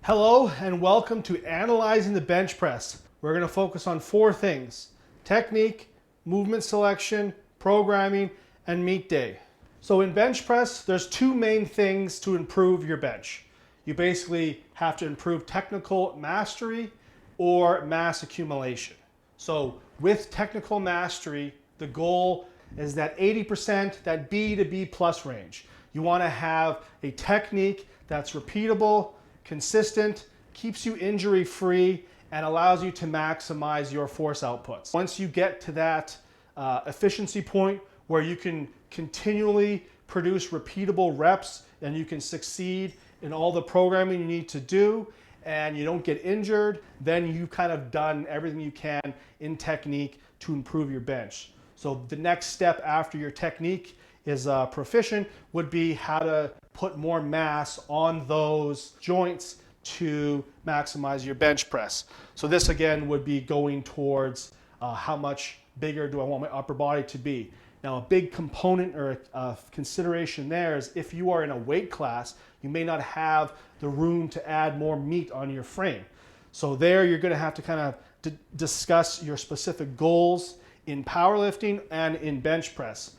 Hello and welcome to Analyzing the Bench Press. We're going to focus on four things: technique, movement selection, programming, and meet day. So in bench press, there's two main things to improve your bench. You basically have to improve technical mastery or mass accumulation. So with technical mastery, the goal is that 80%, that B to B plus range. You want to have a technique that's repeatable, consistent, keeps you injury free, and allows you to maximize your force outputs. Once you get to that efficiency point where you can continually produce repeatable reps and you can succeed in all the programming you need to do and you don't get injured, then you've kind of done everything you can in technique to improve your bench. So the next step after your technique is proficient would be how to put more mass on those joints to maximize your bench press. So this again would be going towards how much bigger do I want my upper body to be. Now a big component or consideration there is if you are in a weight class, you may not have the room to add more meat on your frame. So there you're going to have to kind of discuss your specific goals in powerlifting and in bench press.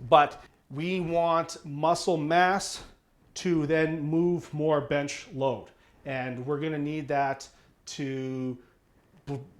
But we want muscle mass to then move more bench load. And we're going to need that to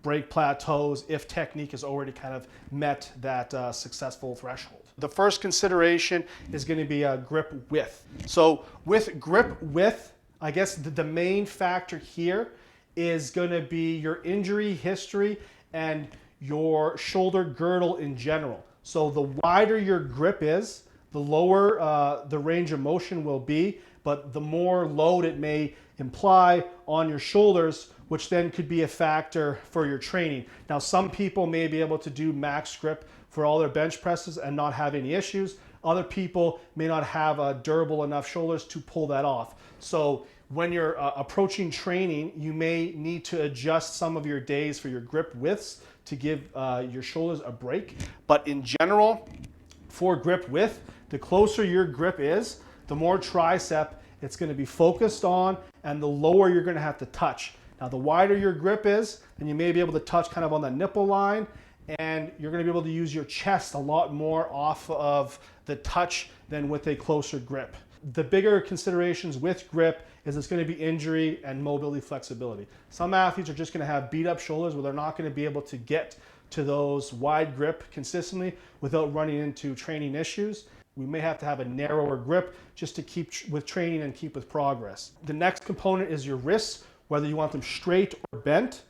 break plateaus if technique has already kind of met that successful threshold. The first consideration is going to be grip width. So with grip width, I guess the main factor here is going to be your injury history and your shoulder girdle in general. So the wider your grip is, the lower the range of motion will be, but the more load it may imply on your shoulders, which then could be a factor for your training. Now, some people may be able to do max grip for all their bench presses and not have any issues. Other people may not have durable enough shoulders to pull that off. So when you're approaching training, you may need to adjust some of your days for your grip widths to give your shoulders a break. But in general, for grip width, the closer your grip is, the more tricep it's going to be focused on and the lower you're going to have to touch. Now, the wider your grip is, then you may be able to touch kind of on the nipple line, and you're going to be able to use your chest a lot more off of the touch than with a closer grip. The bigger considerations with grip is it's going to be injury and mobility flexibility. Some athletes are just going to have beat up shoulders where they're not going to be able to get to those wide grip consistently without running into training issues. We may have to have a narrower grip just to keep with training and keep with progress. The next component is your wrists, whether you want them straight or bent.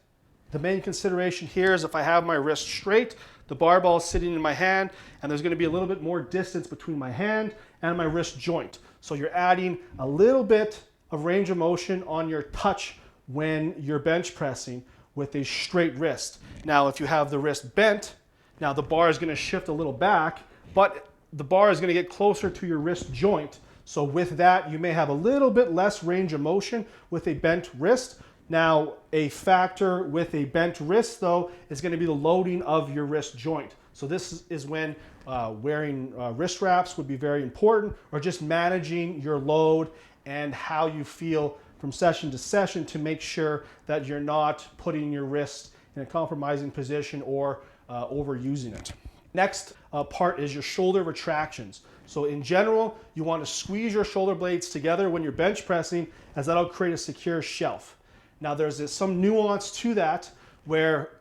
The main consideration here is if I have my wrist straight, the barbell is sitting in my hand, and there's going to be a little bit more distance between my hand and my wrist joint. So you're adding a little bit of range of motion on your touch when you're bench pressing with a straight wrist. Now, if you have the wrist bent, now the bar is going to shift a little back, but the bar is going to get closer to your wrist joint. So with that, you may have a little bit less range of motion with a bent wrist. Now, a factor with a bent wrist, though, is going to be the loading of your wrist joint. So this is when wearing wrist wraps would be very important, or just managing your load and how you feel from session to session to make sure that you're not putting your wrist in a compromising position or overusing it. Next part is your shoulder retractions. So in general, you want to squeeze your shoulder blades together when you're bench pressing, as that'll create a secure shelf. Now there's some nuance to that where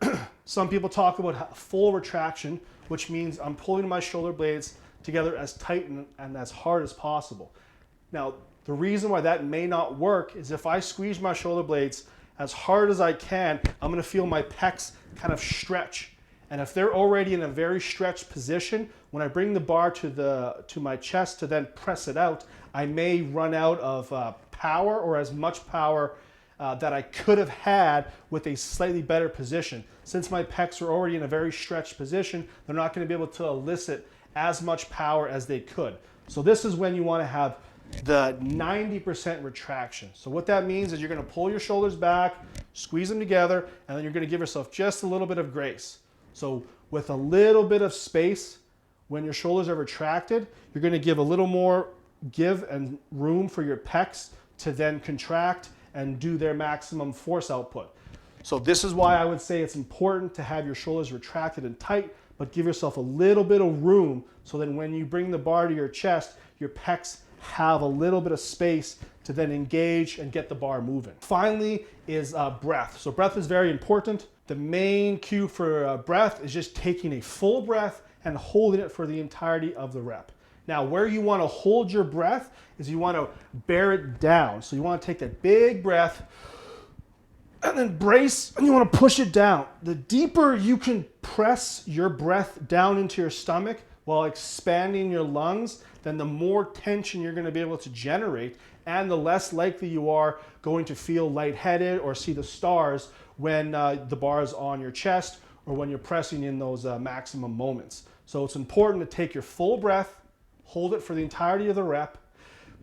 some people talk about full retraction, which means I'm pulling my shoulder blades together as tight and as hard as possible. Now, the reason why that may not work is if I squeeze my shoulder blades as hard as I can, I'm going to feel my pecs kind of stretch. And if they're already in a very stretched position, when I bring the bar to my chest to then press it out, I may run out of power or as much power that I could have had with a slightly better position. Since my pecs are already in a very stretched position, they're not going to be able to elicit as much power as they could. So this is when you want to have the 90% retraction. So what that means is you're going to pull your shoulders back, squeeze them together, and then you're going to give yourself just a little bit of grace. So with a little bit of space, when your shoulders are retracted, you're going to give a little more give and room for your pecs to then contract and do their maximum force output. So this is why I would say it's important to have your shoulders retracted and tight, but give yourself a little bit of room so that when you bring the bar to your chest, your pecs have a little bit of space to then engage and get the bar moving. Finally is breath. So breath is very important. The main cue for breath is just taking a full breath and holding it for the entirety of the rep. Now, where you want to hold your breath is you want to bear it down. So you want to take that big breath and then brace, and you want to push it down. The deeper you can press your breath down into your stomach while expanding your lungs, then the more tension you're going to be able to generate, and the less likely you are going to feel lightheaded or see the stars when the bar is on your chest or when you're pressing in those maximum moments. So it's important to take your full breath, hold it for the entirety of the rep,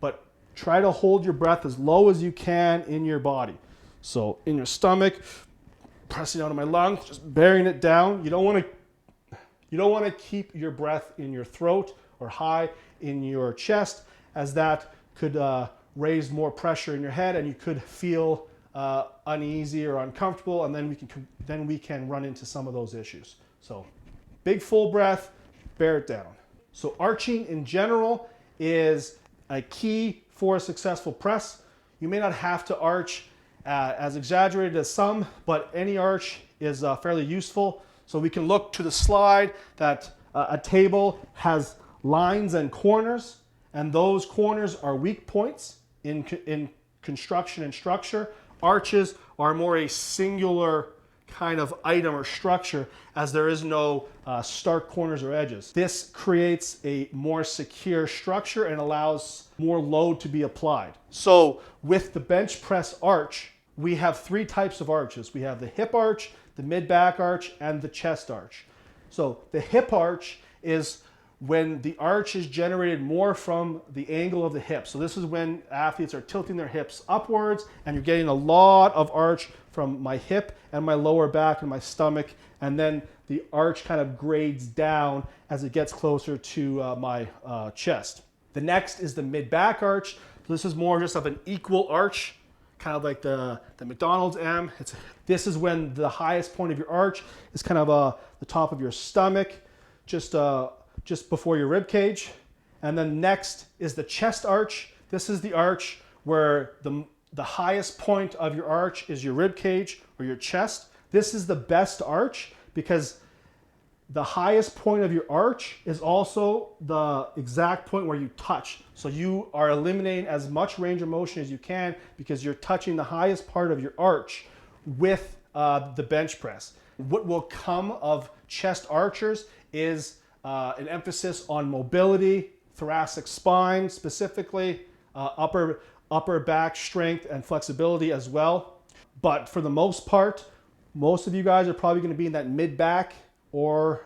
but try to hold your breath as low as you can in your body. So in your stomach, pressing out of my lungs, just bearing it down. You don't want to keep your breath in your throat or high in your chest, as that could raise more pressure in your head, and you could feel uneasy or uncomfortable, and then we can run into some of those issues. So big full breath, bear it down. So arching in general is a key for a successful press. You may not have to arch as exaggerated as some, but any arch is fairly useful. So we can look to the slide that a table has lines and corners, and those corners are weak points in construction and structure. Arches are more a singular kind of item or structure, as there is no stark corners or edges. This creates a more secure structure and allows more load to be applied. So with the bench press arch, we have three types of arches. We have the hip arch, the mid-back arch, and the chest arch. So the hip arch is when the arch is generated more from the angle of the hip. So this is when athletes are tilting their hips upwards, and you're getting a lot of arch from my hip and my lower back and my stomach, and then the arch kind of grades down as it gets closer to my chest. The next is the mid-back arch. So this is more just of an equal arch, kind of like the McDonald's M. This is when the highest point of your arch is kind of the top of your stomach, just before your rib cage. And then next is the chest arch. This is the arch where the highest point of your arch is your rib cage or your chest. This is the best arch because the highest point of your arch is also the exact point where you touch. So you are eliminating as much range of motion as you can because you're touching the highest part of your arch with the bench press. What will come of chest archers is an emphasis on mobility, thoracic spine specifically, upper back strength and flexibility as well. But for the most part, most of you guys are probably going to be in that mid-back or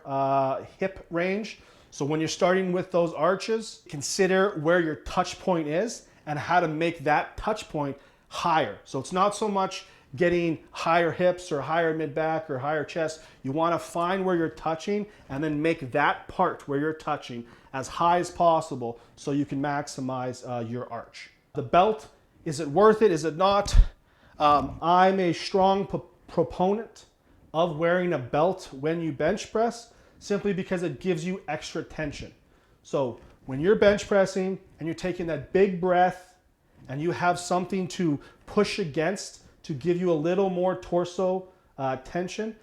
hip range. So when you're starting with those arches, consider where your touch point is and how to make that touch point higher. So it's not so much getting higher hips or higher mid-back or higher chest. You want to find where you're touching and then make that part where you're touching as high as possible so you can maximize your arch. The belt, is it worth it? Is it not? I'm a strong proponent of wearing a belt when you bench press, simply because it gives you extra tension. So when you're bench pressing and you're taking that big breath and you have something to push against to give you a little more torso tension,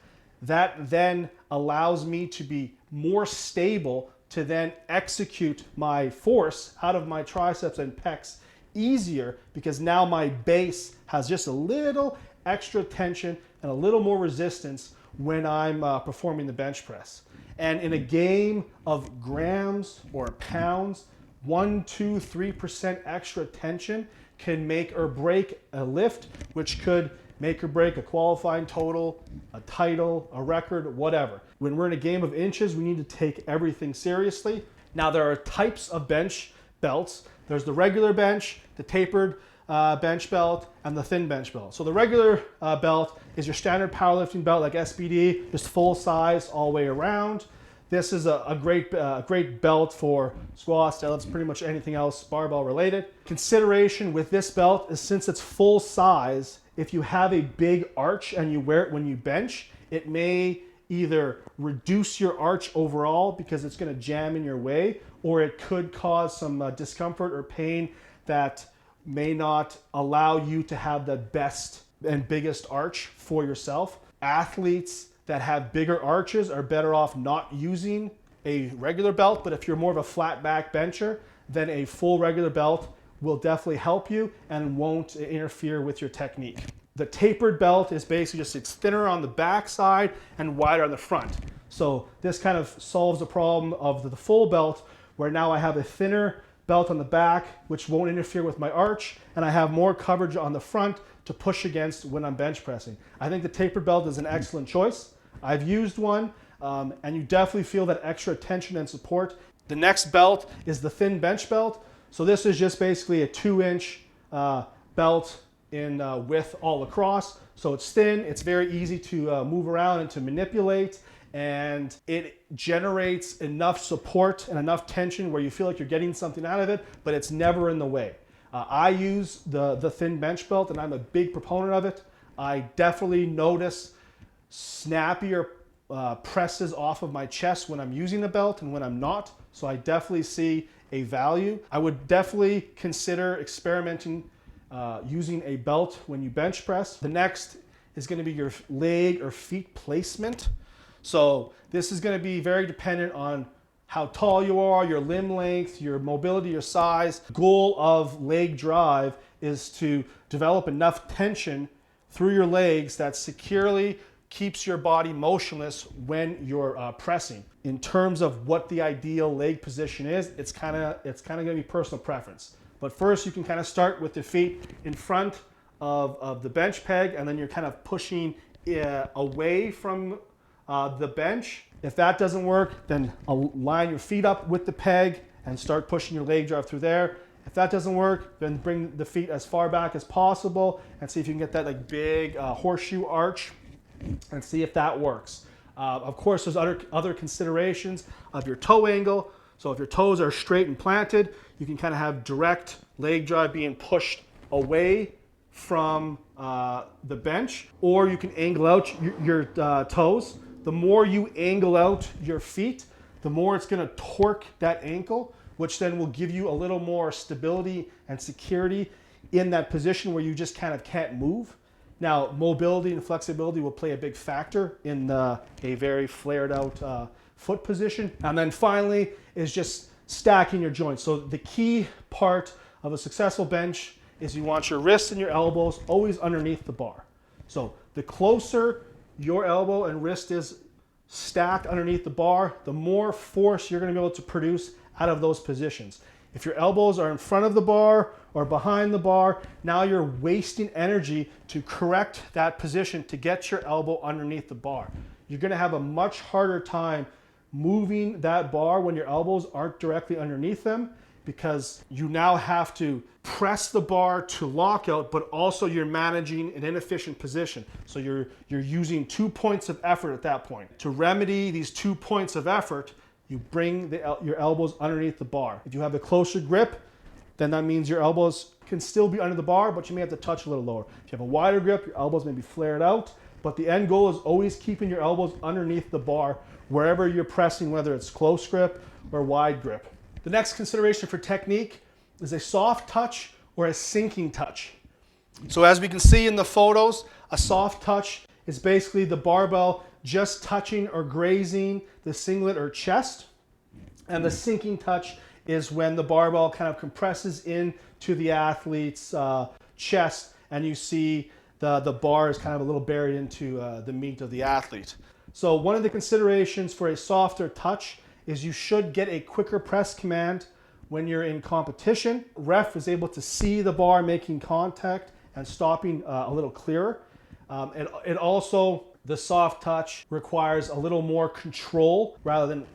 that then allows me to be more stable to then execute my force out of my triceps and pecs easier, because now my base has just a little extra tension and a little more resistance when I'm performing the bench press. And in a game of grams or pounds, 1, 2, 3% extra tension can make or break a lift, which could make or break a qualifying total, a title, a record, whatever. When we're in a game of inches, we need to take everything seriously. Now, there are types of bench belts. There's the regular bench, the tapered bench belt, and the thin bench belt. So the regular belt is your standard powerlifting belt like SBD, just full size all the way around. This is a great belt for squats, deadlifts, pretty much anything else barbell related. Consideration with this belt is, since it's full size, if you have a big arch and you wear it when you bench, it may either reduce your arch overall because it's going to jam in your way, or it could cause some discomfort or pain that may not allow you to have the best and biggest arch for yourself. Athletes that have bigger arches are better off not using a regular belt, but if you're more of a flat back bencher, then a full regular belt will definitely help you and won't interfere with your technique. The tapered belt is basically just, it's thinner on the back side and wider on the front. So this kind of solves the problem of the full belt, where now I have a thinner belt on the back, which won't interfere with my arch, and I have more coverage on the front to push against when I'm bench pressing. I think the tapered belt is an excellent choice. I've used one, and you definitely feel that extra tension and support. The next belt is the thin bench belt. So this is just basically a 2-inch belt in width all across. So it's thin, it's very easy to move around and to manipulate, and it generates enough support and enough tension where you feel like you're getting something out of it, but it's never in the way. I use the thin bench belt, and I'm a big proponent of it. I definitely notice snappier presses off of my chest when I'm using the belt and when I'm not. So I definitely see a value. I would definitely consider experimenting using a belt when you bench press. The next is going to be your leg or feet placement. So this is going to be very dependent on how tall you are, your limb length, your mobility, your size. The goal of leg drive is to develop enough tension through your legs that securely keeps your body motionless when you're pressing. In terms of what the ideal leg position is, it's kind of going to be personal preference. But first, you can kind of start with the feet in front of the bench peg, and then you're kind of pushing away from the bench. If that doesn't work, then line your feet up with the peg and start pushing your leg drive through there. If that doesn't work, then bring the feet as far back as possible and see if you can get that like big horseshoe arch, and see if that works. Of course, there's other considerations of your toe angle. So if your toes are straight and planted, you can kind of have direct leg drive being pushed away from the bench, or you can angle out your toes. The more you angle out your feet, the more it's going to torque that ankle, which then will give you a little more stability and security in that position where you just kind of can't move. Now, mobility and flexibility will play a big factor in a very flared out foot position. And then finally is just stacking your joints. So the key part of a successful bench is you want your wrists and your elbows always underneath the bar. So the closer your elbow and wrist is stacked underneath the bar, the more force you're going to be able to produce out of those positions. If your elbows are in front of the bar or behind the bar, now you're wasting energy to correct that position to get your elbow underneath the bar. You're going to have a much harder time moving that bar when your elbows aren't directly underneath them, because you now have to press the bar to lockout, but also you're managing an inefficient position. So you're using 2 points of effort at that point. To remedy these 2 points of effort, you bring your elbows underneath the bar. If you have a closer grip, then that means your elbows can still be under the bar, but you may have to touch a little lower. If you have a wider grip, your elbows may be flared out, but the end goal is always keeping your elbows underneath the bar wherever you're pressing, whether it's close grip or wide grip. The next consideration for technique is a soft touch or a sinking touch. So as we can see in the photos, a soft touch is basically the barbell just touching or grazing the singlet or chest. And the sinking touch is when the barbell kind of compresses into the athlete's chest, and you see the bar is kind of a little buried into the meat of the athlete. So one of the considerations for a softer touch is you should get a quicker press command when you're in competition. Ref is able to see the bar making contact and stopping a little clearer. It also, the soft touch requires a little more control rather than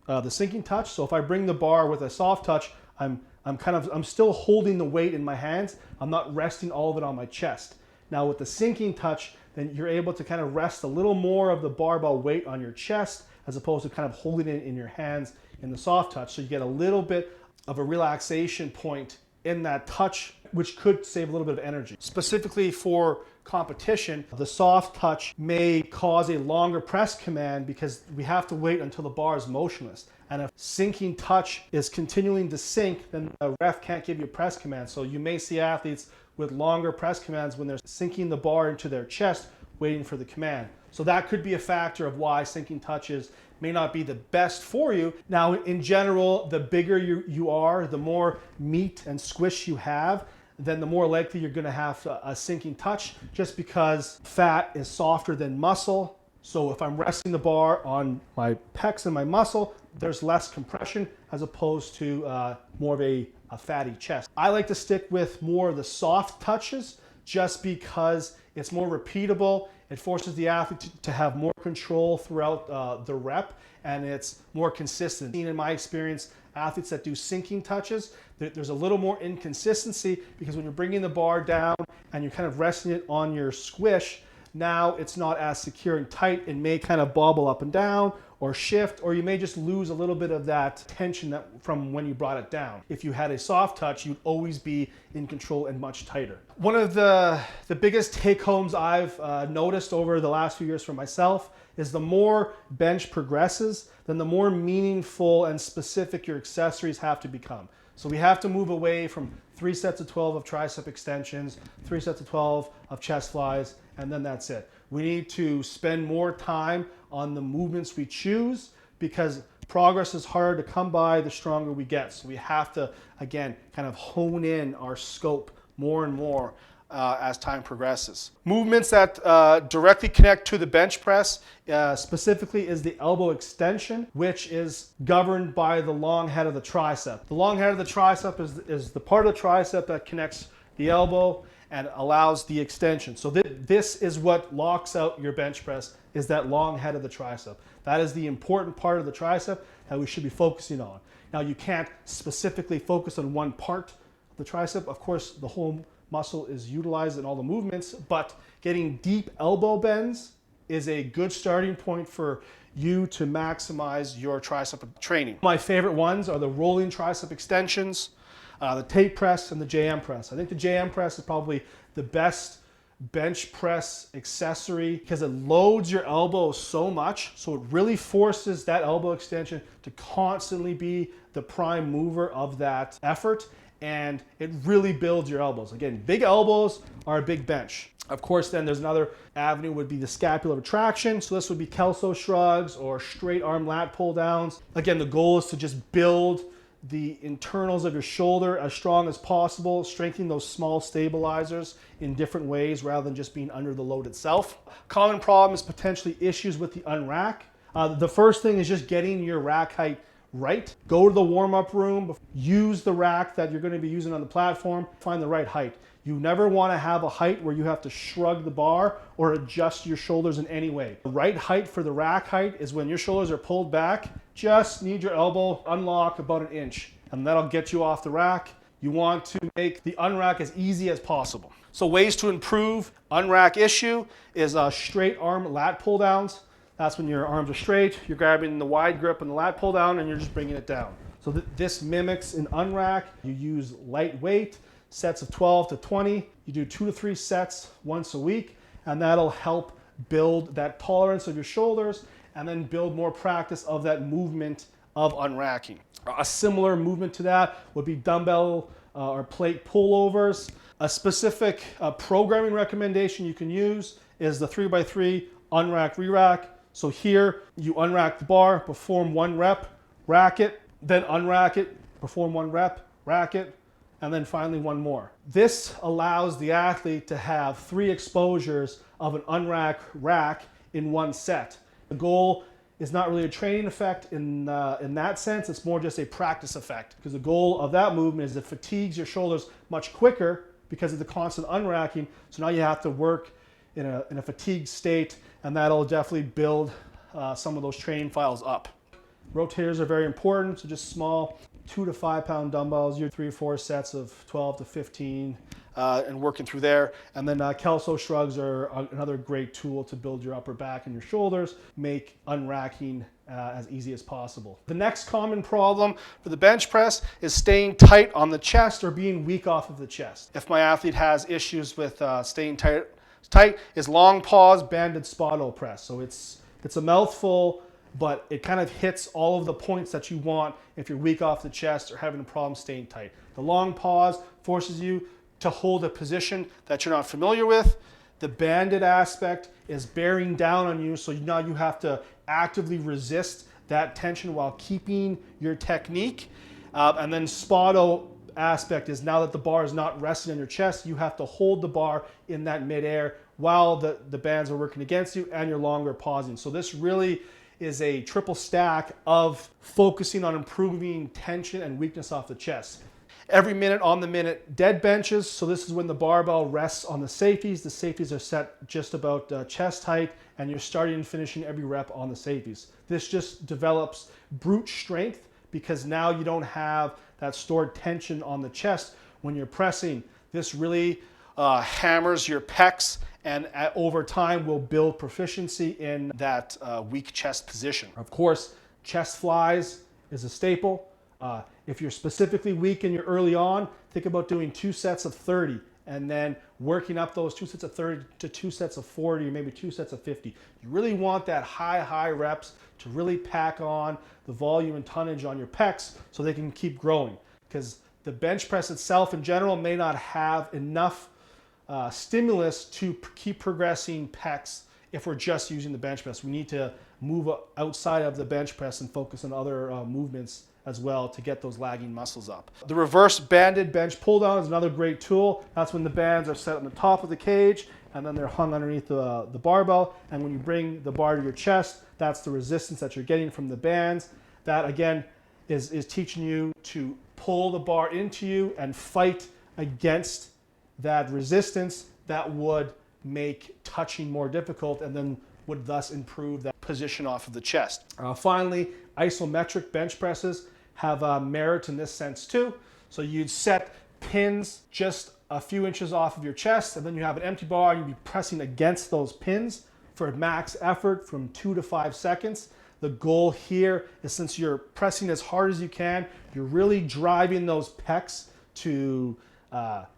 the sinking touch. So if I bring the bar with a soft touch, I'm still holding the weight in my hands. I'm not resting all of it on my chest. Now with the sinking touch, then you're able to kind of rest a little more of the barbell weight on your chest, as opposed to kind of holding it in your hands in the soft touch. So you get a little bit of a relaxation point in that touch, which could save a little bit of energy. Specifically for competition, the soft touch may cause a longer press command because we have to wait until the bar is motionless. And if sinking touch is continuing to sink, then the ref can't give you a press command. So you may see athletes with longer press commands when they're sinking the bar into their chest, waiting for the command. So that could be a factor of why sinking touches may not be the best for you. Now, in general, the bigger you are, the more meat and squish you have, then the more likely you're going to have a sinking touch, just because fat is softer than muscle. So if I'm resting the bar on my pecs and my muscle, there's less compression as opposed to more of a fatty chest. I like to stick with more of the soft touches just because it's more repeatable. It forces the athlete to have more control throughout the rep, and it's more consistent. In my experience, athletes that do sinking touches, there's a little more inconsistency because when you're bringing the bar down and you're kind of resting it on your squish, now it's not as secure and tight. It may kind of bobble up and down or shift, or you may just lose a little bit of that tension from when you brought it down. If you had a soft touch, you'd always be in control and much tighter. One of the biggest take-homes I've noticed over the last few years for myself is the more bench progresses, then the more meaningful and specific your accessories have to become. So we have to move away from 3 sets of 12 of tricep extensions, 3 sets of 12 of chest flies, and then that's it. We need to spend more time on the movements we choose because progress is harder to come by the stronger we get. So we have to, again, kind of hone in our scope more and more as time progresses. Movements that directly connect to the bench press specifically is the elbow extension, which is governed by the long head of the tricep. The long head of the tricep is the part of the tricep that connects the elbow and allows the extension. So this is what locks out your bench press, is that long head of the tricep. That is the important part of the tricep that we should be focusing on. Now, you can't specifically focus on one part of the tricep. Of course, the whole muscle is utilized in all the movements, but getting deep elbow bends is a good starting point for you to maximize your tricep training. My favorite ones are the rolling tricep extensions, the tape press, and the JM press. I think the JM press is probably the best bench press accessory because it loads your elbow so much, so it really forces that elbow extension to constantly be the prime mover of that effort, and it really builds your elbows. Again, big elbows are a big bench. Of course, then there's another avenue would be the scapular retraction. So this would be kelso shrugs or straight arm lat pull downs. Again, the goal is to just build the internals of your shoulder as strong as possible, strengthening those small stabilizers in different ways rather than just being under the load itself. Common problem is potentially issues with the unrack. The first thing is just getting your rack height right. Go to the warm-up room, use the rack that you're going to be using on the platform, find the right height. You never want to have a height where you have to shrug the bar or adjust your shoulders in any way. The right height for the rack height is when your shoulders are pulled back, just need your elbow unlock about an inch, and that'll get you off the rack. You want to make the unrack as easy as possible. So ways to improve unrack issue is straight arm lat pull downs. That's when your arms are straight, you're grabbing the wide grip and the lat pull down, and you're just bringing it down. So this mimics an unrack. You use light weight, sets of 12 to 20. You do 2 to 3 sets once a week, and that'll help build that tolerance of your shoulders and then build more practice of that movement of unracking. A similar movement to that would be dumbbell or plate pullovers. A specific programming recommendation you can use is the 3x3 unrack re-rack. So here you unrack the bar, perform 1 rep, rack it, then unrack it, perform 1 rep, rack it, and then finally 1 more. This allows the athlete to have 3 exposures of an unrack rack in 1 set. The goal is not really a training effect in that sense, it's more just a practice effect, because the goal of that movement is it fatigues your shoulders much quicker because of the constant unracking. So now you have to work in a fatigued state, and that'll definitely build some of those training files up. Rotators are very important, so just small 2 to 5 pound dumbbells, your 3 or 4 sets of 12 to 15, and working through there. And then kelso shrugs are another great tool to build your upper back and your shoulders, make unracking as easy as possible. The next common problem for the bench press is staying tight on the chest or being weak off of the chest. If my athlete has issues with staying tight is long pause banded spot-o press. So it's a mouthful, but it kind of hits all of the points that you want if you're weak off the chest or having a problem staying tight. The long pause forces you to hold a position that you're not familiar with. The banded aspect is bearing down on you, so now you have to actively resist that tension while keeping your technique. And then spot-o aspect is now that the bar is not resting on your chest, you have to hold the bar in that midair while the bands are working against you and you're longer pausing. So this really is a triple stack of focusing on improving tension and weakness off the chest. Every minute on the minute dead benches. So this is when the barbell rests on the safeties. The safeties are set just about chest height, and you're starting and finishing every rep on the safeties. This just develops brute strength because now you don't have that stored tension on the chest when you're pressing. This really hammers your pecs, and over time will build proficiency in that weak chest position. Of course, chest flies is a staple. If you're specifically weak and you're early on, think about doing 2 sets of 30 and then working up those 2 sets of 30 to 2 sets of 40 or maybe 2 sets of 50. You really want that high reps to really pack on the volume and tonnage on your pecs so they can keep growing, because the bench press itself in general may not have enough stimulus to keep progressing pecs. If we're just using the bench press, we need to move outside of the bench press and focus on other movements as well to get those lagging muscles up. The reverse banded bench pull down is another great tool. That's when the bands are set on the top of the cage and then they're hung underneath the barbell. And when you bring the bar to your chest, that's the resistance that you're getting from the bands. That again is teaching you to pull the bar into you and fight against that resistance that would make touching more difficult and then would thus improve that position off of the chest. Finally, isometric bench presses have merit in this sense too. So you'd set pins just a few inches off of your chest, and then you have an empty bar and you'd be pressing against those pins for max effort from 2 to 5 seconds. The goal here is, since you're pressing as hard as you can, you're really driving those pecs to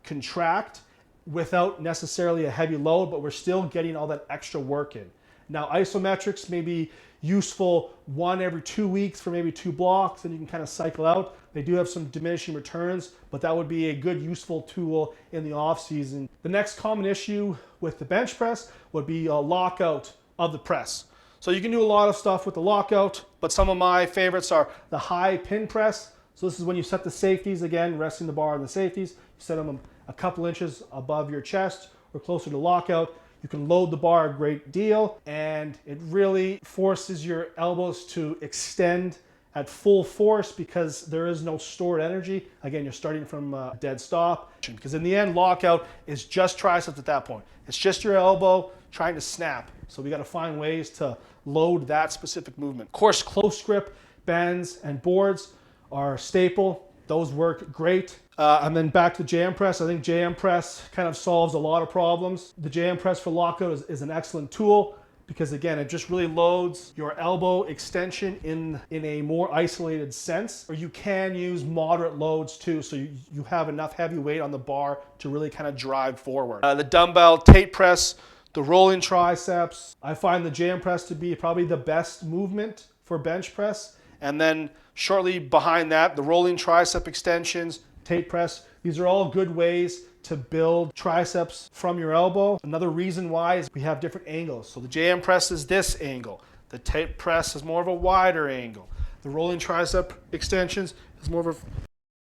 contract without necessarily a heavy load, but we're still getting all that extra work in. Now, isometrics may be useful 1 every 2 weeks for maybe 2 blocks, and you can kind of cycle out. They do have some diminishing returns, but that would be a good useful tool in the off season. The next common issue with the bench press would be a lockout of the press. So you can do a lot of stuff with the lockout, but some of my favorites are the high pin press. So this is when you set the safeties, again, resting the bar on the safeties. You set them a couple inches above your chest or closer to lockout. You can load the bar a great deal, and it really forces your elbows to extend at full force because there is no stored energy. Again, you're starting from a dead stop, because in the end, lockout is just triceps at that point. It's just your elbow trying to snap. So we got to find ways to load that specific movement. Of course, close grip bands and boards are a staple. Those work great. And then back to the JM press. I think JM press kind of solves a lot of problems. The JM press for lockout is an excellent tool because, again, it just really loads your elbow extension in a more isolated sense. Or you can use moderate loads too, so you have enough heavy weight on the bar to really kind of drive forward. The dumbbell Tate press, the rolling triceps. I find the JM press to be probably the best movement for bench press. And then shortly behind that, the rolling tricep extensions, Tate press. These are all good ways to build triceps from your elbow. Another reason why is we have different angles. So the JM press is this angle. The Tate press is more of a wider angle. The rolling tricep extensions is more of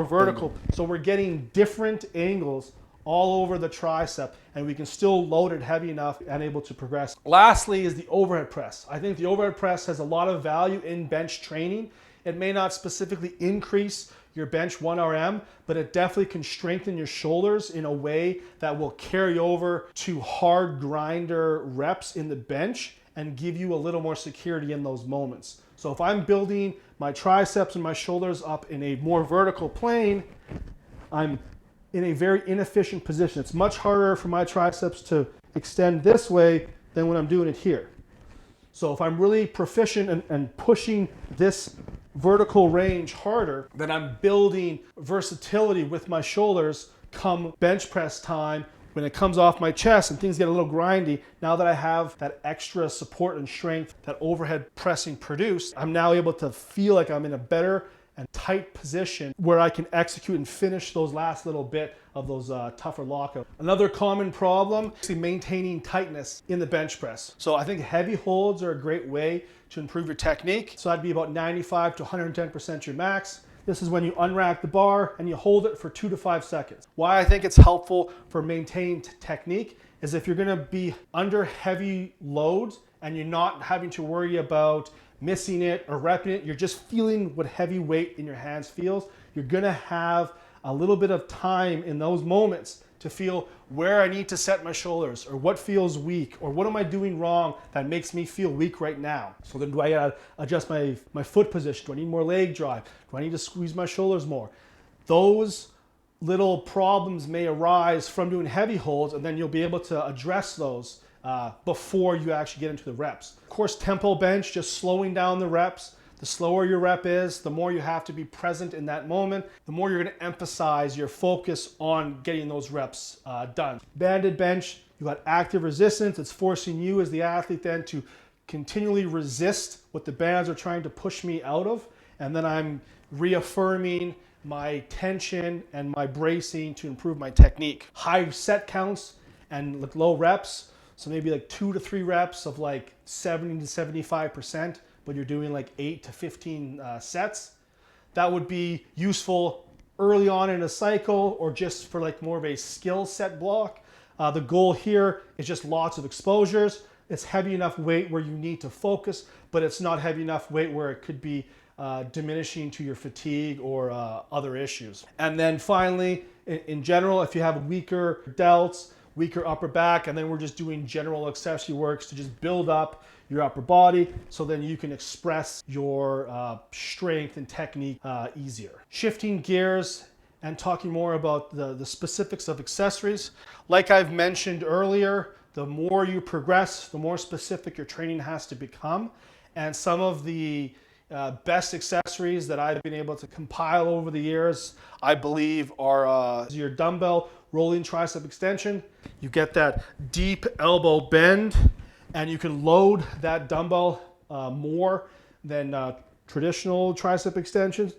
a vertical. So we're getting different angles all over the tricep, and we can still load it heavy enough and able to progress. Lastly is the overhead press. I think the overhead press has a lot of value in bench training. It may not specifically increase your bench 1 RM, but it definitely can strengthen your shoulders in a way that will carry over to hard grinder reps in the bench and give you a little more security in those moments. So if I'm building my triceps and my shoulders up in a more vertical plane, I'm in a very inefficient position. It's much harder for my triceps to extend this way than when I'm doing it here. So if I'm really proficient and pushing this vertical range harder, then I'm building versatility with my shoulders come bench press time. When it comes off my chest and things get a little grindy, now that I have that extra support and strength that overhead pressing produced, I'm now able to feel like I'm in a better and tight position where I can execute and finish those last little bit of those tougher lockouts. Another common problem is maintaining tightness in the bench press. So I think heavy holds are a great way to improve your technique. So that'd be about 95 to 110% your max. This is when you unrack the bar and you hold it for 2 to 5 seconds. Why I think it's helpful for maintaining technique is if you're gonna be under heavy loads and you're not having to worry about missing it or repping it, you're just feeling what heavy weight in your hands feels. You're gonna have a little bit of time in those moments to feel where I need to set my shoulders or what feels weak or what am I doing wrong that makes me feel weak right now. So then do I gotta adjust my foot position? Do I need more leg drive? Do I need to squeeze my shoulders more? Those little problems may arise from doing heavy holds, and then you'll be able to address those before you actually get into the reps. Of course, tempo bench, just slowing down the reps. The slower your rep is, the more you have to be present in that moment, the more you're gonna emphasize your focus on getting those reps done. Banded bench, you got active resistance. It's forcing you as the athlete then to continually resist what the bands are trying to push me out of. And then I'm reaffirming my tension and my bracing to improve my technique. High set counts and low reps. So maybe like 2 to 3 reps of like 70 to 75%. But you're doing like 8 to 15 sets. That would be useful early on in a cycle or just for like more of a skill set block. The goal here is just lots of exposures. It's heavy enough weight where you need to focus, but it's not heavy enough weight where it could be diminishing to your fatigue or other issues. And then finally, in general, if you have weaker delts, weaker upper back, and then we're just doing general accessory works to just build up your upper body so then you can express your strength and technique easier. Shifting gears and talking more about the specifics of accessories. Like I've mentioned earlier, the more you progress, the more specific your training has to become. And some of the best accessories that I've been able to compile over the years, I believe, are your dumbbell rolling tricep extension. You get that deep elbow bend, and you can load that dumbbell more than traditional tricep extensions.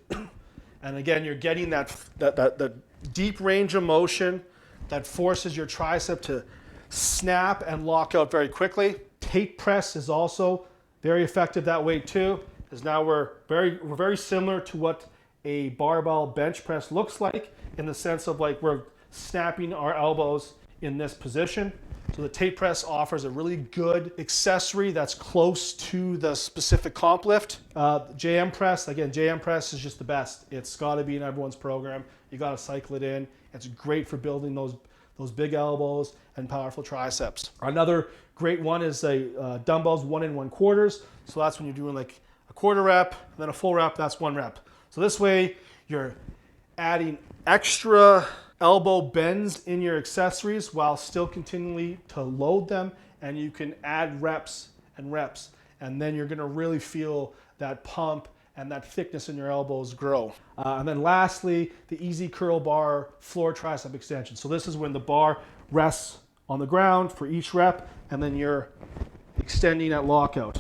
And again, you're getting that deep range of motion that forces your tricep to snap and lock out very quickly. Tape press is also very effective that way too, because now we're very similar to what a barbell bench press looks like, in the sense of like we're snapping our elbows in this position. So the tape press offers a really good accessory that's close to the specific comp lift. JM press, again, JM press is just the best. It's gotta be in everyone's program. You gotta cycle it in. It's great for building those big elbows and powerful triceps. Another great one is a dumbbells 1 1/4. So that's when you're doing like a quarter rep, and then a full rep, that's 1 rep. So this way you're adding extra elbow bends in your accessories while still continually to load them, and you can add reps and reps, and then you're gonna really feel that pump and that thickness in your elbows grow. And then lastly, the easy curl bar floor tricep extension. So this is when the bar rests on the ground for each rep, and then you're extending at lockout.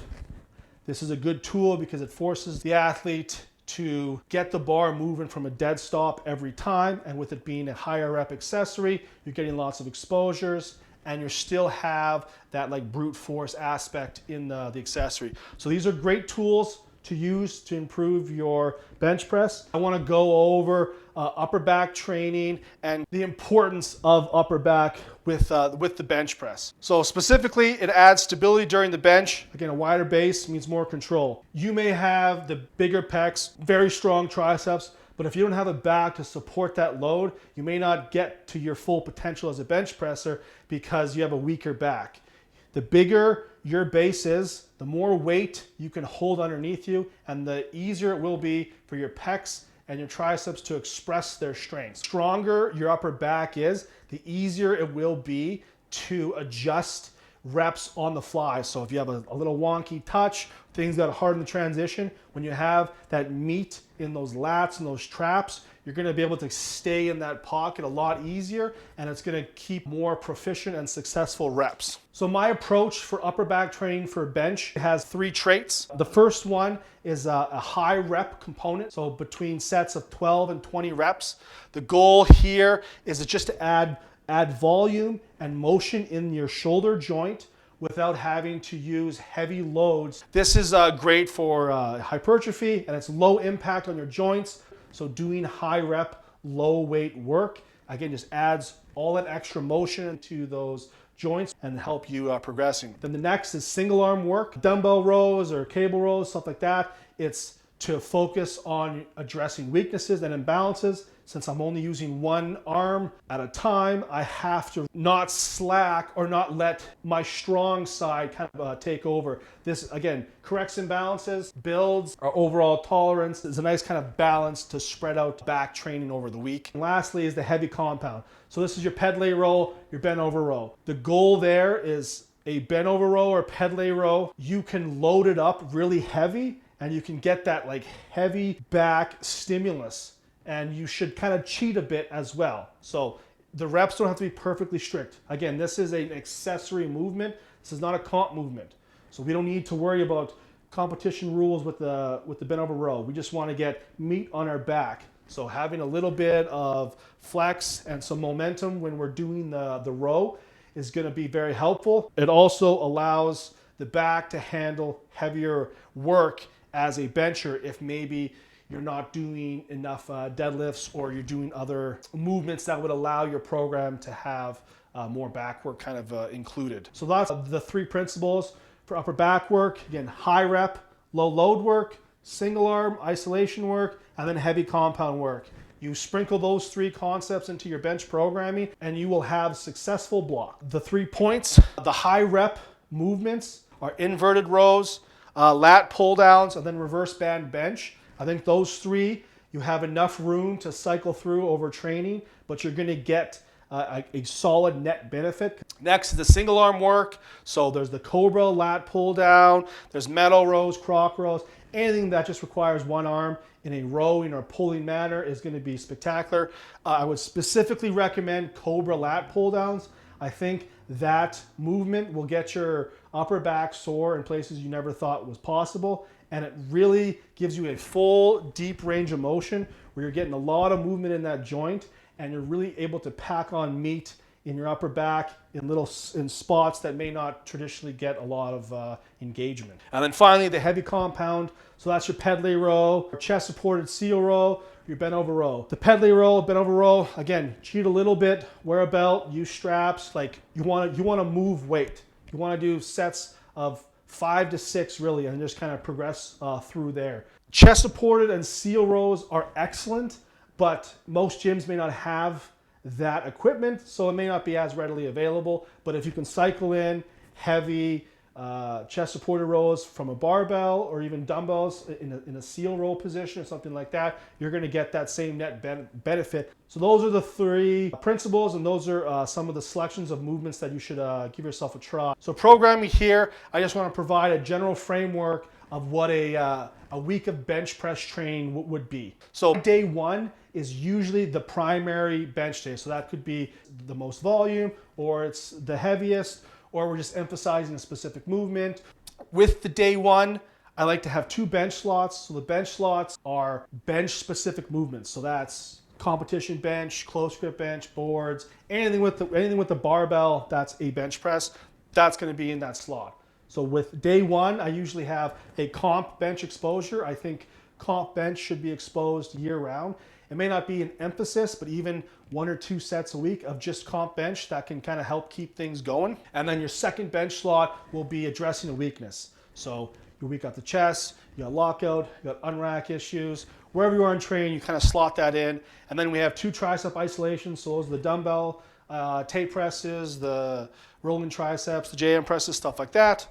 This is a good tool because it forces the athlete to get the bar moving from a dead stop every time, and with it being a higher rep accessory, you're getting lots of exposures, and you still have that like brute force aspect in the accessory. So these are great tools to use to improve your bench press. I want to go over upper back training and the importance of upper back with the bench press. So specifically, it adds stability during the bench. Again, a wider base means more control. You may have the bigger pecs, very strong triceps, but if you don't have a back to support that load, you may not get to your full potential as a bench presser because you have a weaker back. The bigger your base is, the more weight you can hold underneath you, and the easier it will be for your pecs and your triceps to express their strength. Stronger your upper back is, the easier it will be to adjust reps on the fly. So if you have a little wonky touch, things that are hard in the transition, when you have that meat in those lats and those traps, you're going to be able to stay in that pocket a lot easier, and it's going to keep more proficient and successful reps. So my approach for upper back training for bench has 3 traits. The first one is a high rep component, so between sets of 12 and 20 reps. The goal here is just to add volume and motion in your shoulder joint without having to use heavy loads. This is great for hypertrophy, and it's low impact on your joints. So doing high rep, low weight work, again, just adds all that extra motion into those joints and help you progressing. Then the next is single arm work, dumbbell rows or cable rows, stuff like that. It's to focus on addressing weaknesses and imbalances. Since I'm only using one arm at a time, I have to not slack or not let my strong side kind of take over. This, again, corrects imbalances, builds our overall tolerance. It's a nice kind of balance to spread out back training over the week. And lastly is the heavy compound. So this is your pedal row, your bent over row. The goal there is a bent over row or pedal row. You can load it up really heavy and you can get that like heavy back stimulus. And you should kind of cheat a bit as well. So the reps don't have to be perfectly strict. Again, this is an accessory movement. This is not a comp movement. So we don't need to worry about competition rules with the bent over row. We just want to get meat on our back. So having a little bit of flex and some momentum when we're doing the row is going to be very helpful. It also allows the back to handle heavier work as a bencher if maybe you're not doing enough deadlifts or you're doing other movements that would allow your program to have more back work kind of included. So that's the 3 principles for upper back work. Again, high rep, low load work, single arm, isolation work, and then heavy compound work. You sprinkle those 3 concepts into your bench programming and you will have successful block. The 3 points, the high rep movements are inverted rows, lat pull downs, and then reverse band bench. I think those 3, you have enough room to cycle through over training, but you're going to get a solid net benefit. Next is the single arm work. So there's the Cobra lat pull down, there's metal rows, croc rows, anything that just requires one arm in a rowing or pulling manner is going to be spectacular. I would specifically recommend Cobra lat pull downs. I think that movement will get your upper back sore in places you never thought was possible. And it really gives you a full deep range of motion where you're getting a lot of movement in that joint and you're really able to pack on meat in your upper back in spots that may not traditionally get a lot of engagement. And then finally, the heavy compound. So that's your pedal row, your chest supported seal row, your bent over row. The pedal row, bent over row, again, cheat a little bit, wear a belt, use straps. Like you want to move weight. You want to do sets of 5 to 6 really, and just kind of progress through there. Chest supported and seal rows are excellent, but most gyms may not have that equipment, so it may not be as readily available. But if you can cycle in heavy chest supported rows from a barbell or even dumbbells in a seal row position or something like that, you're going to get that same net benefit. So those are the 3 principles, and those are some of the selections of movements that you should give yourself a try. So programming here, I just want to provide a general framework of what a week of bench press training would be. So day 1 is usually the primary bench day. So that could be the most volume, or it's the heaviest, or we're just emphasizing a specific movement. With the day 1, I like to have 2 bench slots. So the bench slots are bench specific movements. So that's competition bench, close grip bench, boards, anything with the barbell, that's a bench press. That's going to be in that slot. So with day 1, I usually have a comp bench exposure. I think comp bench should be exposed year round. It may not be an emphasis, but even 1 or 2 sets a week of just comp bench, that can kind of help keep things going. And then your second bench slot will be addressing a weakness. So your weak at the chest, you got lockout, you got unrack issues. Wherever you are in training, you kind of slot that in. And then we have 2 tricep isolations. So those are the dumbbell tape presses, the rolling triceps, the JM presses, stuff like that.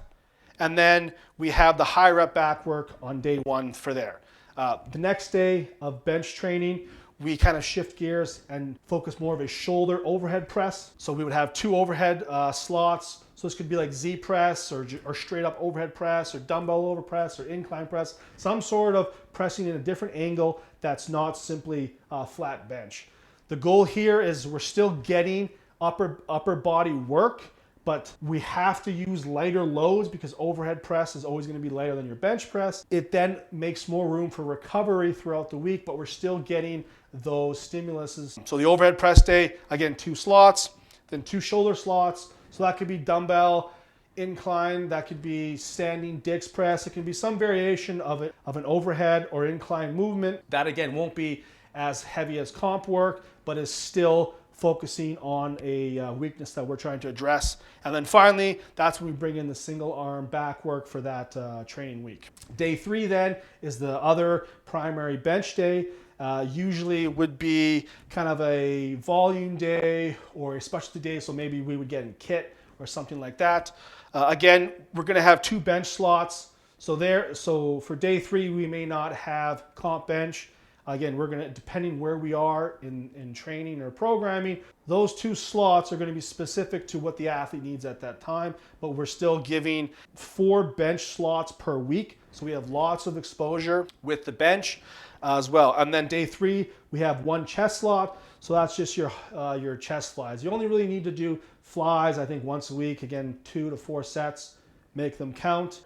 And then we have the high rep back work on day 1 for there. The next day of bench training, we kind of shift gears and focus more of a shoulder overhead press. So we would have 2 overhead slots. So this could be like Z press or straight up overhead press or dumbbell over press or incline press, some sort of pressing in a different angle that's not simply flat bench. The goal here is we're still getting upper body work, but we have to use lighter loads because overhead press is always going to be lighter than your bench press. It then makes more room for recovery throughout the week, but we're still getting those stimuluses. So the overhead press day, again, 2 slots, then 2 shoulder slots. So that could be dumbbell, incline, that could be standing dix press. It can be some variation of an overhead or incline movement. That again won't be as heavy as comp work, but is still focusing on a weakness that we're trying to address. And then finally, that's when we bring in the single arm back work for that training week. Day 3 then is the other primary bench day. Usually would be kind of a volume day or a specialty day, so maybe we would get in kit or something like that. Again, we're going to have 2 bench slots. So for day 3, we may not have comp bench. Again, we're going to, depending where we are in training or programming, those 2 slots are going to be specific to what the athlete needs at that time, but we're still giving 4 bench slots per week. So we have lots of exposure with the bench as well. And then day 3, we have 1 chest slot. So that's just your chest flies. You only really need to do flies, I think, once a week. Again, 2 to 4 sets, make them count.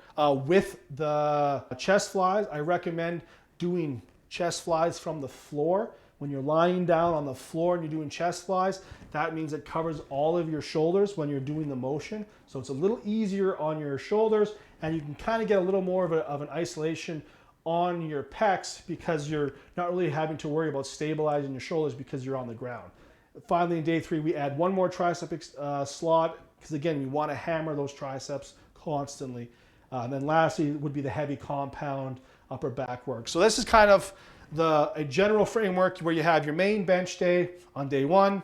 With the chest flies, I recommend doing chest flies from the floor. When you're lying down on the floor and you're doing chest flies, that means it covers all of your shoulders when you're doing the motion. So it's a little easier on your shoulders, and you can kind of get a little more of an isolation on your pecs because you're not really having to worry about stabilizing your shoulders because you're on the ground. Finally, in day 3, we add 1 more tricep slot because again, we want to hammer those triceps constantly. And then lastly would be the heavy compound upper back work. So this is kind of a general framework where you have your main bench day on day 1,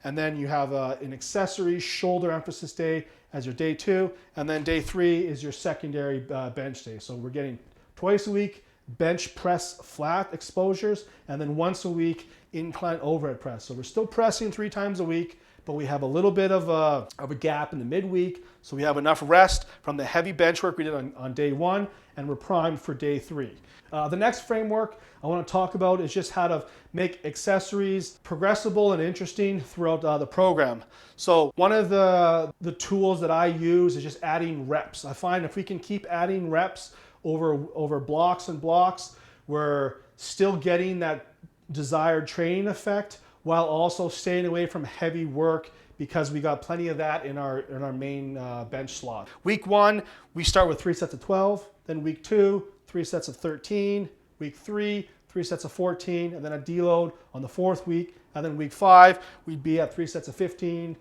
and then you have an accessory shoulder emphasis day as your day 2, and then day 3 is your secondary bench day. So we're getting twice a week bench press flat exposures, and then once a week incline overhead press. So we're still pressing 3 times a week, but we have a little bit of a gap in the midweek. So we have enough rest from the heavy bench work we did on day 1, and we're primed for day 3. The next framework I want to talk about is just how to make accessories progressible and interesting throughout the program. So one of the tools that I use is just adding reps. I find if we can keep adding reps over blocks and blocks, we're still getting that desired training effect while also staying away from heavy work because we got plenty of that in our main bench slot. Week 1, we start with 3 sets of 12. Then week 2, 3 sets of 13. Week 3, 3 sets of 14, and then a deload on the 4th week. And then week 5, we'd be at 3 sets of 15,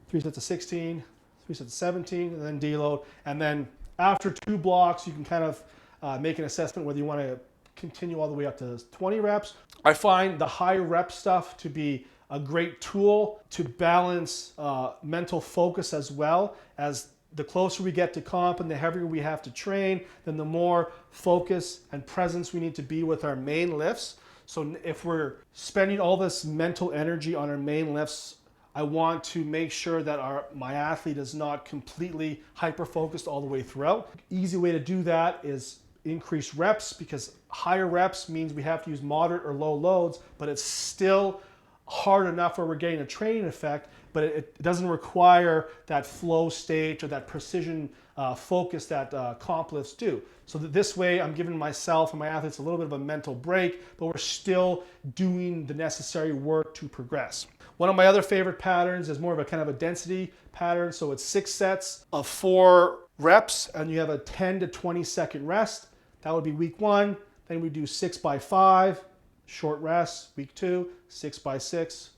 3 sets of 16, 3 sets of 17, and then deload. And then after 2 blocks, you can kind of make an assessment whether you want to continue all the way up to 20 reps. I find the high rep stuff to be a great tool to balance mental focus, as well as the closer we get to comp and the heavier we have to train, then the more focus and presence we need to be with our main lifts. So if we're spending all this mental energy on our main lifts, I want to make sure that my athlete is not completely hyper-focused all the way throughout. Easy way to do that is increase reps, because higher reps means we have to use moderate or low loads, but it's still hard enough where we're getting a training effect, but it doesn't require that flow state or that precision focus that comp lifts do. So that this way I'm giving myself and my athletes a little bit of a mental break, but we're still doing the necessary work to progress. One of my other favorite patterns is more of a kind of a density pattern. So it's 6 sets of 4 reps, and you have a 10 to 20 second rest. That would be week 1. Then we do 6 by 5, short rest. Week 2, 6 by 6,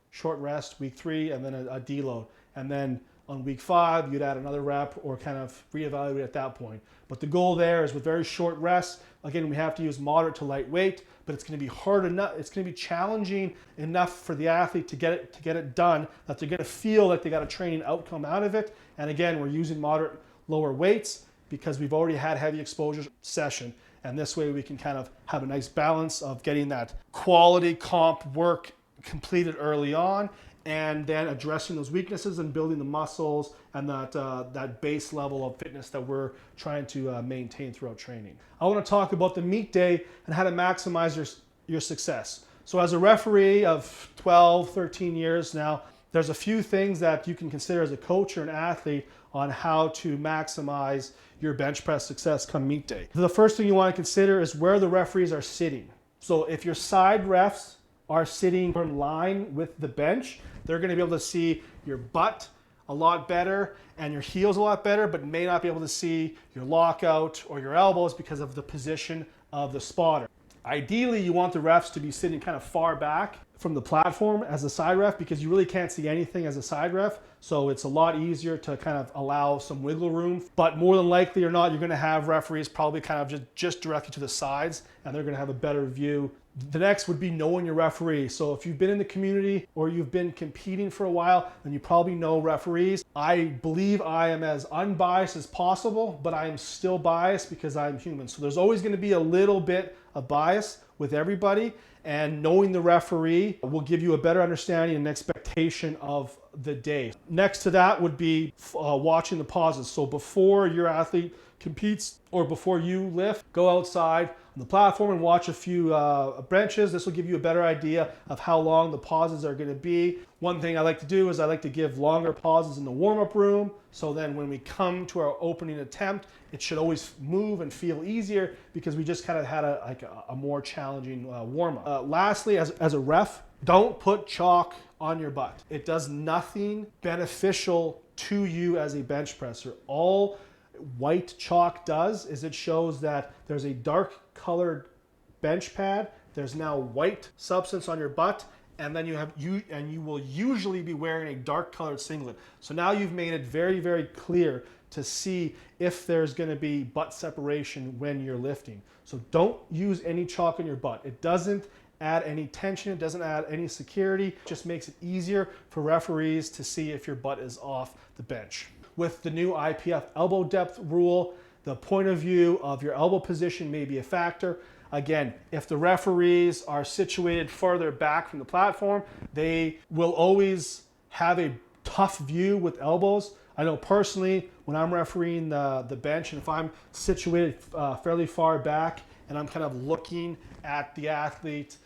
short rest. Week 3, and then a deload. And then on week 5, you'd add another rep or kind of reevaluate at that point. But the goal there is with very short rests, again, we have to use moderate to light weight, but it's going to be hard enough, it's going to be challenging enough for the athlete to get it done that they're going to feel like they got a training outcome out of it. And again, we're using moderate lower weights because we've already had heavy exposure session. And this way we can kind of have a nice balance of getting that quality comp work completed early on, and then addressing those weaknesses and building the muscles and that base level of fitness that we're trying to maintain throughout training. I want to talk about the meet day and how to maximize your success. So as a referee of 12, 13 years now, there's a few things that you can consider as a coach or an athlete on how to maximize your bench press success come meet day. The first thing you want to consider is where the referees are sitting. So if your side refs are sitting in line with the bench, they're going to be able to see your butt a lot better and your heels a lot better, but may not be able to see your lockout or your elbows because of the position of the spotter. Ideally, you want the refs to be sitting kind of far back from the platform as a side ref, because you really can't see anything as a side ref. So it's a lot easier to kind of allow some wiggle room. But more than likely or not, you're going to have referees probably kind of just directly to the sides, and they're going to have a better view. The next would be knowing your referee. So if you've been in the community or you've been competing for a while, then you probably know referees. I believe I am as unbiased as possible, but I am still biased because I'm human. So there's always going to be a little bit of bias with everybody, and knowing the referee will give you a better understanding and expectation of the day. Next to that would be watching the pauses. So before your athlete competes or before you lift, go outside on the platform and watch a few benches. This will give you a better idea of how long the pauses are going to be. One thing I like to do is I like to give longer pauses in the warm-up room, so then when we come to our opening attempt, it should always move and feel easier because we just kind of had a more challenging warm-up. Lastly, as a ref, don't put chalk on your butt. It does nothing beneficial to you as a bench presser. All white chalk does is it shows that there's a dark colored bench pad, there's now white substance on your butt, and then you will usually be wearing a dark colored singlet. So now you've made it very, very clear to see if there's going to be butt separation when you're lifting. So don't use any chalk on your butt. It doesn't add any tension, it doesn't add any security. It just makes it easier for referees to see if your butt is off the bench. With the new IPF elbow depth rule, the point of view of your elbow position may be a factor. Again, if the referees are situated further back from the platform, they will always have a tough view with elbows. I know personally, when I'm refereeing the bench, and if I'm situated fairly far back and I'm kind of looking at the athlete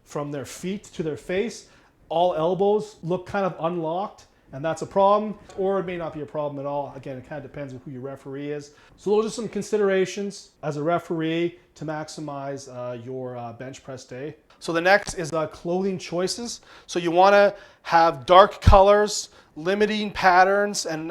from their feet to their face, all elbows look kind of unlocked, and that's a problem, or it may not be a problem at all. Again, it kind of depends on who your referee is. So those are some considerations as a referee to maximize your bench press day. So the next is clothing choices. So you want to have dark colors, limiting patterns, and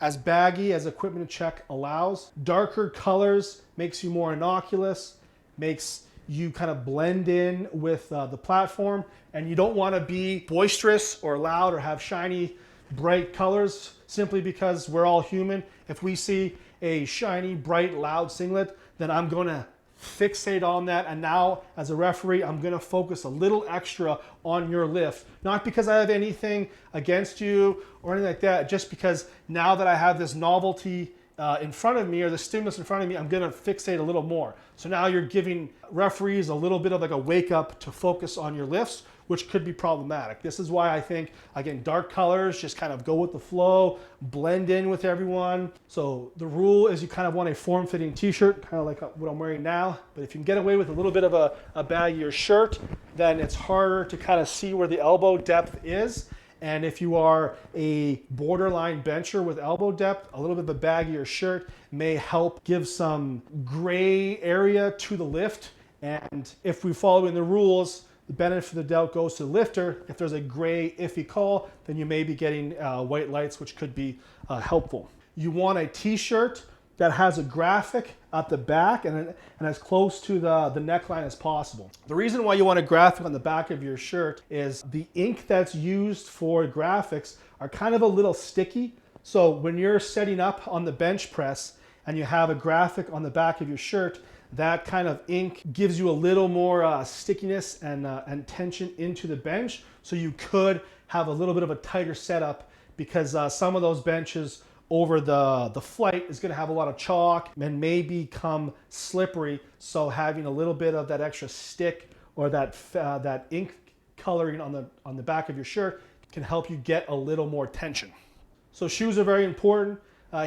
as baggy as Equipment Check allows. Darker colors makes you more innocuous, makes you kind of blend in with the platform, and you don't want to be boisterous or loud or have shiny, bright colors simply because we're all human. If we see a shiny, bright, loud singlet, then I'm going to fixate on that, and now as a referee I'm going to focus a little extra on your lift, not because I have anything against you or anything like that, just because now that I have this novelty in front of me, or the stimulus in front of me, I'm going to fixate a little more. So now you're giving referees a little bit of like a wake up to focus on your lifts, which could be problematic. This is why I think, again, dark colors just kind of go with the flow, blend in with everyone. So the rule is you kind of want a form-fitting t-shirt, kind of like what I'm wearing now. But if you can get away with a little bit of a baggier shirt, then it's harder to kind of see where the elbow depth is. And if you are a borderline bencher with elbow depth, a little bit of a baggier shirt may help give some gray area to the lift. And if we follow in the rules, the benefit of the doubt goes to the lifter. If there's a gray, iffy call, then you may be getting white lights, which could be helpful. You want a t-shirt that has a graphic at the back and as close to the neckline as possible. The reason why you want a graphic on the back of your shirt is the ink that's used for graphics are kind of a little sticky. So when you're setting up on the bench press and you have a graphic on the back of your shirt, that kind of ink gives you a little more stickiness and tension into the bench. So you could have a little bit of a tighter setup because some of those benches over the flight is going to have a lot of chalk and may become slippery. So having a little bit of that extra stick or that ink coloring on the back of your shirt can help you get a little more tension. So shoes are very important.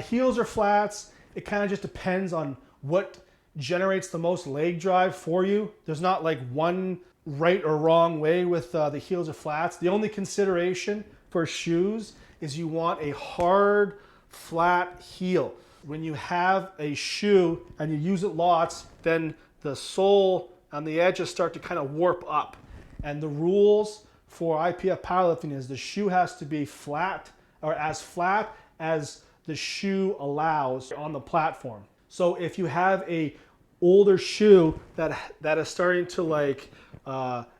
Heels or flats, it kind of just depends on what generates the most leg drive for you. There's not like one right or wrong way with the heels or flats. The only consideration for shoes is you want a hard, flat heel. When you have a shoe and you use it lots, then the sole and the edges start to kind of warp up. And the rules for IPF powerlifting is the shoe has to be flat, or as flat as the shoe allows on the platform. So if you have a older shoe that is starting to like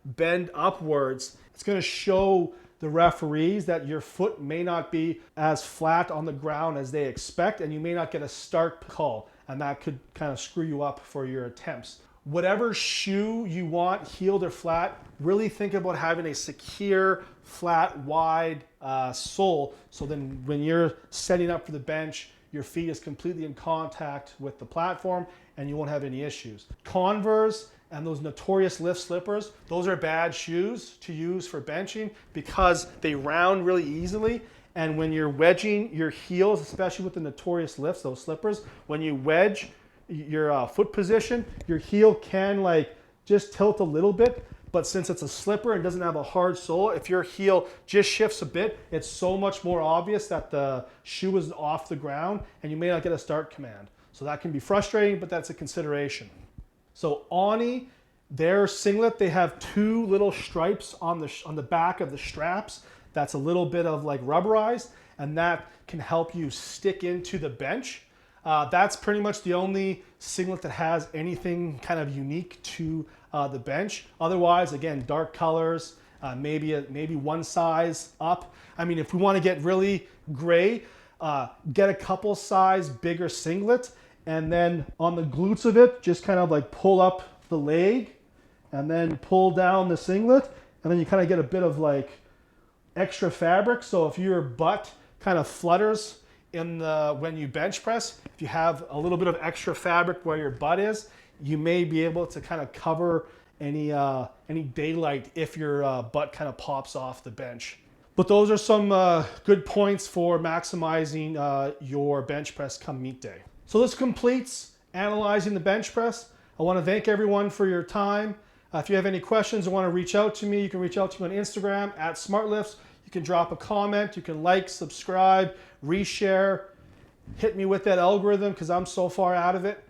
bend upwards, it's going to show the referees that your foot may not be as flat on the ground as they expect, and you may not get a start call, and that could kind of screw you up for your attempts. Whatever shoe you want, heeled or flat, really think about having a secure, flat, wide sole, so then when you're setting up for the bench, your feet is completely in contact with the platform and you won't have any issues. Converse and those notorious lift slippers, those are bad shoes to use for benching because they round really easily. And when you're wedging your heels, especially with the notorious lifts, those slippers, when you wedge your foot position, your heel can like just tilt a little bit. But since it's a slipper and doesn't have a hard sole, if your heel just shifts a bit, it's so much more obvious that the shoe is off the ground and you may not get a start command. So that can be frustrating, but that's a consideration. So Oni, their singlet, they have two little stripes on the back of the straps. That's a little bit of like rubberized, and that can help you stick into the bench. That's pretty much the only singlet that has anything kind of unique to the bench. Otherwise, again, dark colors, maybe one size up. I mean, if we want to get really gray, get a couple size bigger singlet, and then on the glutes of it, just kind of like pull up the leg and then pull down the singlet, and then you kind of get a bit of like extra fabric. So if your butt kind of flutters when you bench press, if you have a little bit of extra fabric where your butt is, you may be able to kind of cover any daylight if your butt kind of pops off the bench. But those are some good points for maximizing your bench press come meet day. So this completes analyzing the bench press. I want to thank everyone for your time. If you have any questions or want to reach out to me, you can reach out to me on Instagram @Smartlifts. You can drop a comment, you can like, subscribe, reshare, hit me with that algorithm because I'm so far out of it.